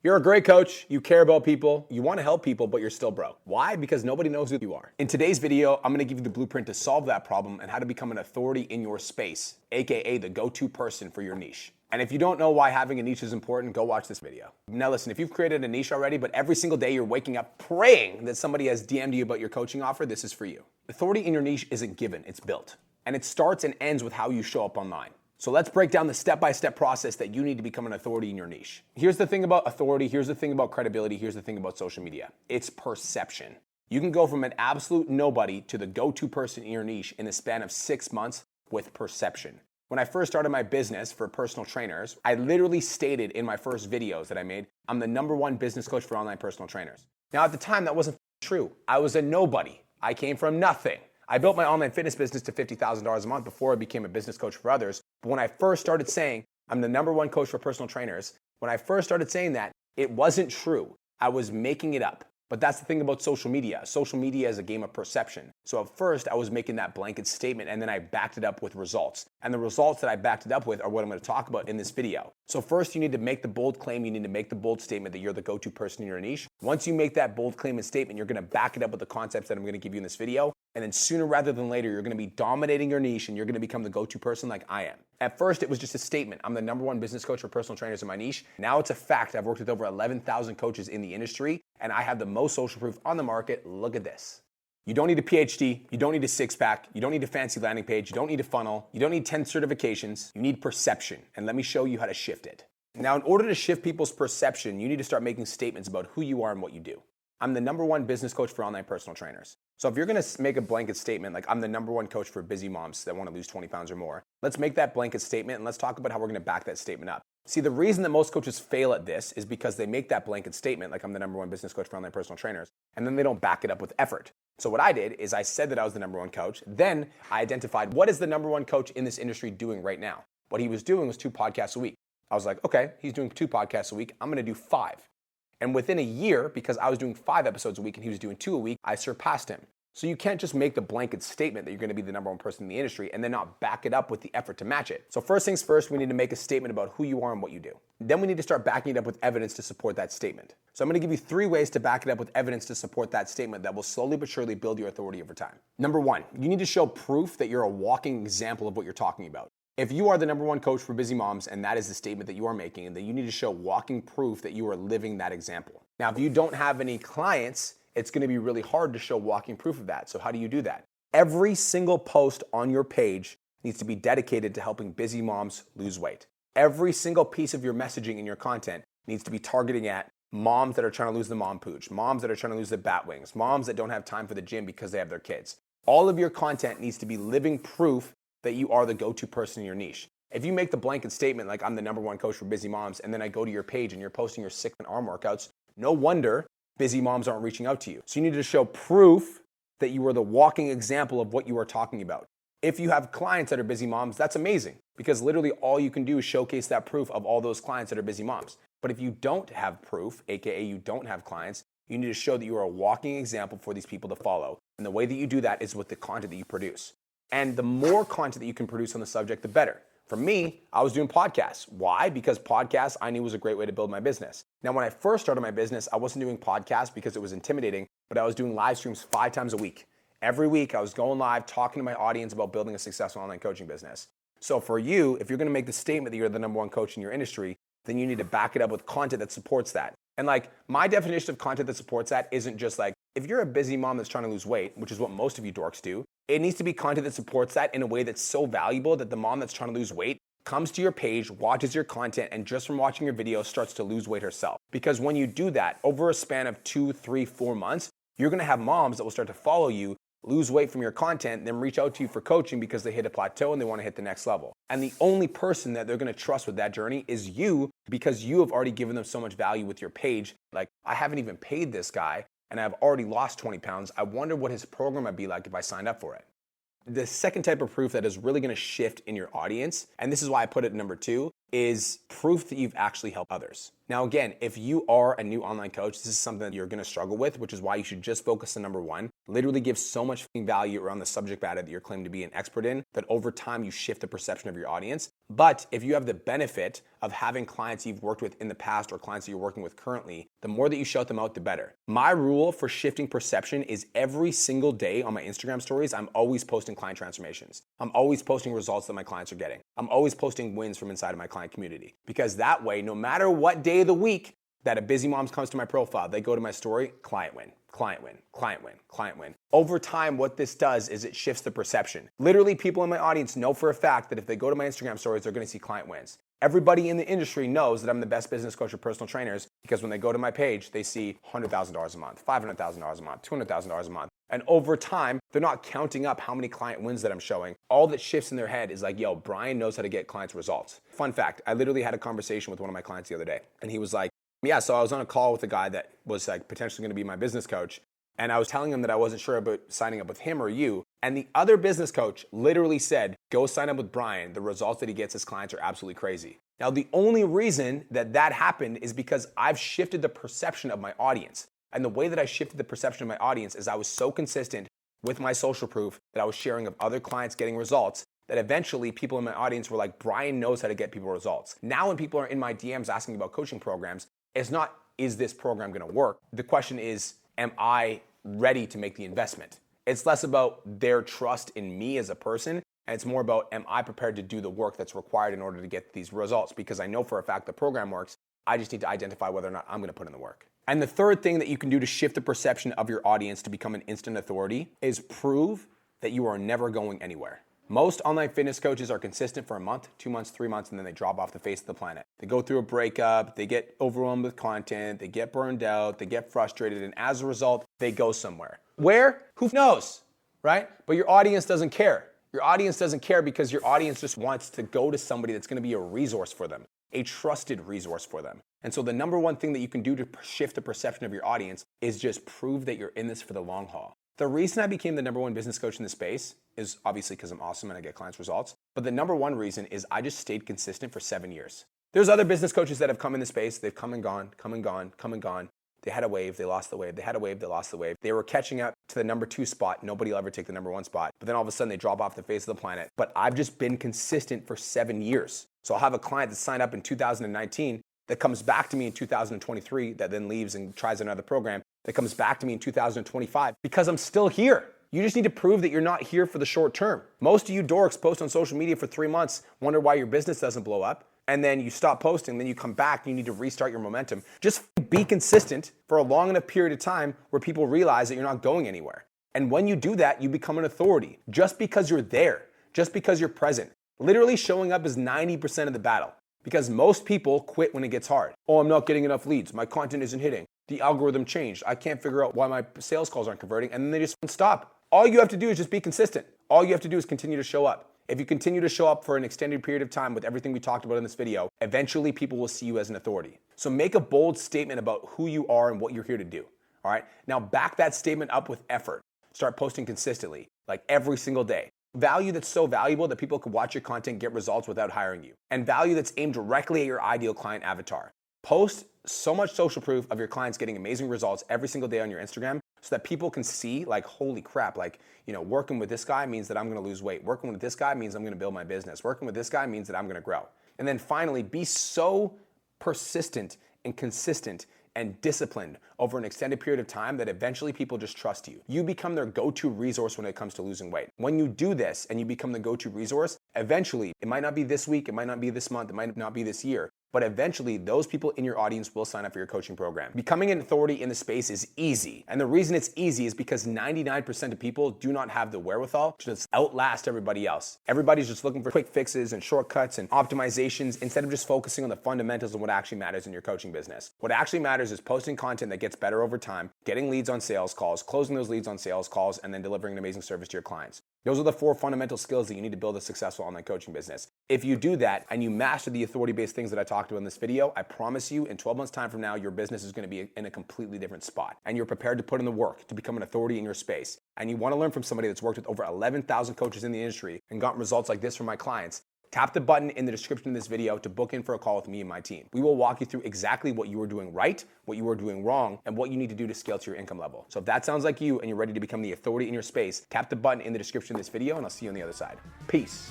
You're a great coach, you care about people, you want to help people, but you're still broke. Why? Because nobody knows who you are. In today's video, I'm going to give you the blueprint to solve that problem and how to become an authority in your space, aka the go-to person for your niche. And if you don't know why having a niche is important, go watch this video. Now listen, if you've created a niche already, but every single day you're waking up praying that somebody has DM'd you about your coaching offer, this is for you. Authority in your niche isn't given, it's built. And it starts and ends with how you show up online. So let's break down the step-by-step process that you need to become an authority in your niche. Here's the thing about authority, here's the thing about credibility, here's the thing about social media. It's perception. You can go from an absolute nobody to the go-to person in your niche in the span of 6 months with perception. When I first started my business for personal trainers, I literally stated in my first videos that I made, I'm the #1 business coach for online personal trainers. Now at the time, that wasn't true. I was a nobody. I came from nothing. I built my online fitness business to $50,000 a month before I became a business coach for others. But when I first started saying, I'm the #1 coach for personal trainers, when I first started saying that, it wasn't true. I was making it up. But that's the thing about social media. Social media is a game of perception. So at first, I was making that blanket statement and then I backed it up with results. And the results that I backed it up with are what I'm going to talk about in this video. So first, you need to make the bold claim. You need to make the bold statement that you're the go-to person in your niche. Once you make that bold claim and statement, you're going to back it up with the concepts that I'm going to give you in this video. And then sooner rather than later, you're going to be dominating your niche and you're going to become the go-to person like I am. At first, it was just a statement. I'm the #1 business coach for personal trainers in my niche. Now it's a fact. I've worked with over 11,000 coaches in the industry and I have the most social proof on the market. Look at this. You don't need a PhD. You don't need a six-pack. You don't need a fancy landing page. You don't need a funnel. You don't need 10 certifications. You need perception. And let me show you how to shift it. Now, in order to shift people's perception, you need to start making statements about who you are and what you do. I'm the #1 business coach for online personal trainers. So if you're going to make a blanket statement like I'm the #1 coach for busy moms that want to lose 20 pounds or more, let's make that blanket statement and let's talk about how we're going to back that statement up. See, the reason that most coaches fail at this is because they make that blanket statement like I'm the #1 business coach for online personal trainers, and then they don't back it up with effort. So what I did is I said that I was the #1 coach. Then I identified what is the #1 coach in this industry doing right now. What he was doing was 2 podcasts a week. I was like, okay, he's doing 2 podcasts a week. I'm going to do 5. And within a year, because I was doing 5 episodes a week and he was doing 2 a week, I surpassed him. So you can't just make the blanket statement that you're going to be the #1 person in the industry and then not back it up with the effort to match it. So first things first, we need to make a statement about who you are and what you do. Then we need to start backing it up with evidence to support that statement. So I'm going to give you 3 ways to back it up with evidence to support that statement that will slowly but surely build your authority over time. Number 1, you need to show proof that you're a walking example of what you're talking about. If you are the #1 coach for busy moms and that is the statement that you are making, then you need to show walking proof that you are living that example. Now, if you don't have any clients, it's going to be really hard to show walking proof of that. So how do you do that? Every single post on your page needs to be dedicated to helping busy moms lose weight. Every single piece of your messaging in your content needs to be targeting at moms that are trying to lose the mom pooch, moms that are trying to lose the bat wings, moms that don't have time for the gym because they have their kids. All of your content needs to be living proof that you are the go-to person in your niche. If you make the blanket statement like I'm the #1 coach for busy moms and then I go to your page and you're posting your 6-minute arm workouts, no wonder busy moms aren't reaching out to you. So you need to show proof that you are the walking example of what you are talking about. If you have clients that are busy moms, that's amazing because literally all you can do is showcase that proof of all those clients that are busy moms. But if you don't have proof, aka you don't have clients, you need to show that you are a walking example for these people to follow. And the way that you do that is with the content that you produce. And the more content that you can produce on the subject, the better. For me, I was doing podcasts. Why? Because podcasts I knew was a great way to build my business. Now, when I first started my business, I wasn't doing podcasts because it was intimidating, but I was doing live streams 5 times a week. Every week, I was going live, talking to my audience about building a successful online coaching business. So for you, if you're going to make the statement that you're the #1 coach in your industry, then you need to back it up with content that supports that. And like my definition of content that supports that isn't just like, if you're a busy mom that's trying to lose weight, which is what most of you dorks do, it needs to be content that supports that in a way that's so valuable that the mom that's trying to lose weight comes to your page, watches your content, and just from watching your videos starts to lose weight herself. Because when you do that, over a span of 2, 3, 4 months, you're going to have moms that will start to follow you, lose weight from your content, then reach out to you for coaching because they hit a plateau and they want to hit the next level. And the only person that they're going to trust with that journey is you because you have already given them so much value with your page. Like, I haven't even paid this guy and I've already lost 20 pounds. I wonder what his program would be like if I signed up for it. The second type of proof that is really going to shift in your audience, and this is why I put it number 2, is proof that you've actually helped others. Now, again, if you are a new online coach, this is something that you're going to struggle with, which is why you should just focus on number 1. Literally give so much value around the subject matter that you're claiming to be an expert in that over time you shift the perception of your audience. But if you have the benefit of having clients you've worked with in the past or clients that you're working with currently, the more that you shout them out, the better. My rule for shifting perception is every single day on my Instagram stories, I'm always posting client transformations. I'm always posting results that my clients are getting. I'm always posting wins from inside of my client community. Because that way, no matter what day of the week that a busy mom comes to my profile, they go to my story, client win. Client win, client win, client win. Over time, what this does is it shifts the perception. Literally, people in my audience know for a fact that if they go to my Instagram stories, they're gonna see client wins. Everybody in the industry knows that I'm the best business coach for personal trainers because when they go to my page, they see $100,000 a month, $500,000 a month, $200,000 a month. And over time, they're not counting up how many client wins that I'm showing. All that shifts in their head is like, yo, Brian knows how to get clients results. Fun fact, I literally had a conversation with one of my clients the other day, and he was like, yeah, so I was on a call with a guy that was like potentially gonna be my business coach. And I was telling him that I wasn't sure about signing up with him or you. And the other business coach literally said, go sign up with Brian. The results that he gets as clients are absolutely crazy. Now, the only reason that that happened is because I've shifted the perception of my audience. And the way that I shifted the perception of my audience is I was so consistent with my social proof that I was sharing of other clients getting results that eventually people in my audience were like, Brian knows how to get people results. Now when people are in my DMs asking about coaching programs, it's not, is this program gonna work? The question is, am I ready to make the investment? It's less about their trust in me as a person, and it's more about, am I prepared to do the work that's required in order to get these results? Because I know for a fact the program works. I just need to identify whether or not I'm gonna put in the work. And the third thing that you can do to shift the perception of your audience to become an instant authority is prove that you are never going anywhere. Most online fitness coaches are consistent for a month, 2 months, 3 months, and then they drop off the face of the planet. They go through a breakup, they get overwhelmed with content, they get burned out, they get frustrated, and as a result, they go somewhere. Where? Who knows, right? But your audience doesn't care. Your audience doesn't care because your audience just wants to go to somebody that's gonna be a resource for them, a trusted resource for them. And so the number one thing that you can do to shift the perception of your audience is just prove that you're in this for the long haul. The reason I became the number one business coach in the space is obviously because I'm awesome and I get clients results. But the number one reason is I just stayed consistent for 7 years. There's other business coaches that have come in the space. They've come and gone, come and gone, come and gone. They had a wave, they lost the wave. They had a wave, they lost the wave. They were catching up to the number 2 spot. Nobody will ever take the number 1 spot. But then all of a sudden they drop off the face of the planet. But I've just been consistent for 7 years. So I'll have a client that signed up in 2019 that comes back to me in 2023 that then leaves and tries another program that comes back to me in 2025 because I'm still here. You just need to prove that you're not here for the short term. Most of you dorks post on social media for 3 months, wonder why your business doesn't blow up, and then you stop posting, then you come back and you need to restart your momentum. Just be consistent for a long enough period of time where people realize that you're not going anywhere. And when you do that, you become an authority just because you're there, just because you're present. Literally showing up is 90% of the battle because most people quit when it gets hard. Oh, I'm not getting enough leads. My content isn't hitting. The algorithm changed. I can't figure out why my sales calls aren't converting. And then they just stop. All you have to do is just be consistent. All you have to do is continue to show up. If you continue to show up for an extended period of time with everything we talked about in this video, eventually people will see you as an authority. So make a bold statement about who you are and what you're here to do. All right. Now back that statement up with effort. Start posting consistently, like every single day. Value that's so valuable that people can watch your content, get results without hiring you. And value that's aimed directly at your ideal client avatar. Post so much social proof of your clients getting amazing results every single day on your Instagram so that people can see like, holy crap, like, you know, working with this guy means that I'm gonna lose weight. Working with this guy means I'm gonna build my business. Working with this guy means that I'm gonna grow. And then finally, be so persistent and consistent and disciplined over an extended period of time that eventually people just trust you. You become their go-to resource when it comes to losing weight. When you do this and you become the go-to resource, eventually, it might not be this week, it might not be this month, it might not be this year, but eventually those people in your audience will sign up for your coaching program. Becoming an authority in the space is easy. And the reason it's easy is because 99% of people do not have the wherewithal to just outlast everybody else. Everybody's just looking for quick fixes and shortcuts and optimizations instead of just focusing on the fundamentals of what actually matters in your coaching business. What actually matters is posting content that gets better over time, getting leads on sales calls, closing those leads on sales calls, and then delivering an amazing service to your clients. Those are the 4 fundamental skills that you need to build a successful online coaching business. If you do that and you master the authority-based things that I talked about in this video, I promise you in 12 months time from now, your business is gonna be in a completely different spot. And you're prepared to put in the work to become an authority in your space. And you wanna learn from somebody that's worked with over 11,000 coaches in the industry and gotten results like this from my clients. Tap the button in the description of this video to book in for a call with me and my team. We will walk you through exactly what you are doing right, what you are doing wrong, and what you need to do to scale to your income level. So if that sounds like you and you're ready to become the authority in your space, tap the button in the description of this video and I'll see you on the other side. Peace.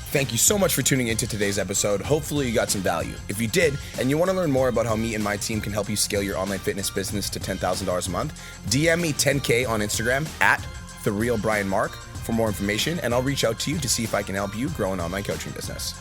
Thank you so much for tuning into today's episode. Hopefully you got some value. If you did, and you want to learn more about how me and my team can help you scale your online fitness business to $10,000 a month, DM me 10K on Instagram at TheRealBrianMark for more information, and I'll reach out to you to see if I can help you grow an online coaching business.